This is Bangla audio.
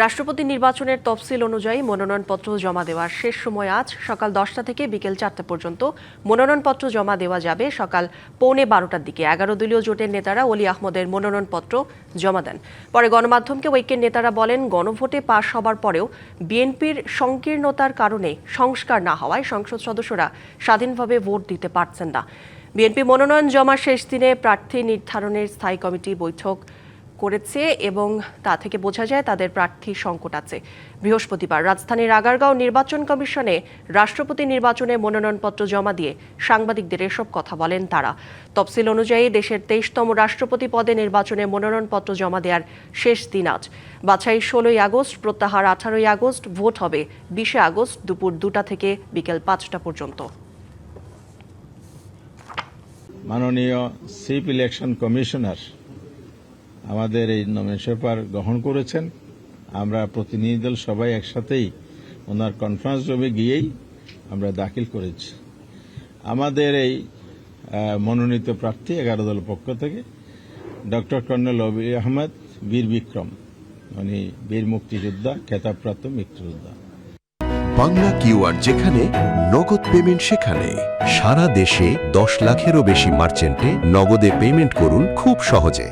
রাষ্ট্রপতি নির্বাচনের তফসিল অনুযায়ী মনোনয়নপত্র জমা দেওয়ার শেষ সময় আজ সকাল 10টা থেকে বিকেল 4টা পর্যন্ত। মনোনয়নপত্র জমা দেওয়া যাবে সকাল 11:15টার দিকে। 11 দলীয় জোটের নেতারা অলি আহমদের মনোনয়নপত্র জমা দেন। পরে গণমাধ্যমকে ঐক্যের নেতারা বলেন, গণভোটে পাশ হবার পরেও বিএনপির সংকীর্ণতার কারণে সংস্কার না হওয়ায় সংসদ সদস্যরা স্বাধীনভাবে ভোট দিতে পারছেন না। বিএনপি মনোনয়ন জমার শেষ দিনে প্রার্থী নির্ধারণের স্থায়ী কমিটি বৈঠক করেছে এবং তা থেকে বোঝা যায় তাদের প্রার্থী সংকট আছে। বৃহস্পতিবার রাজধানীর আগারগাঁও নির্বাচন কমিশনে রাষ্ট্রপতি নির্বাচনে মনোনয়নপত্র জমা দিয়ে সাংবাদিকদের এসব কথা বলেন তারা। তফসিল অনুযায়ী দেশের 23তম রাষ্ট্রপতি পদে নির্বাচনে মনোনয়নপত্র জমা দেওয়ার শেষ দিন আজ। বাছাই 16ই আগস্ট, প্রত্যাহার 18ই আগস্ট, ভোট হবে 20শে আগস্ট দুপুর 2টা থেকে বিকেল 5টা পর্যন্ত। মাননীয় চিফ ইলেকশন কমিশনার আমাদের এই নমিনেশন পেপার গ্রহণ করেছেন। আমরা প্রতিনিধি দল সবাই একসাথেই ওনার কনফারেন্স রুমে গিয়েই আমরা দাখিল করেছি। আমাদের এই মনোনীত প্রার্থী 11 দলের পক্ষ থেকে ডক্টর কর্নেল অলি আহমেদ বীর বিক্রম, উনি বীর মুক্তিযোদ্ধা, খেতাবপ্রাপ্ত মুক্তিযোদ্ধা। বাংলা কিউআর যেখানে নগদ পেমেন্ট সেখানে। সারা দেশে 10 লাখেরও বেশি মার্চেন্টে নগদে পেমেন্ট করুন খুব সহজে।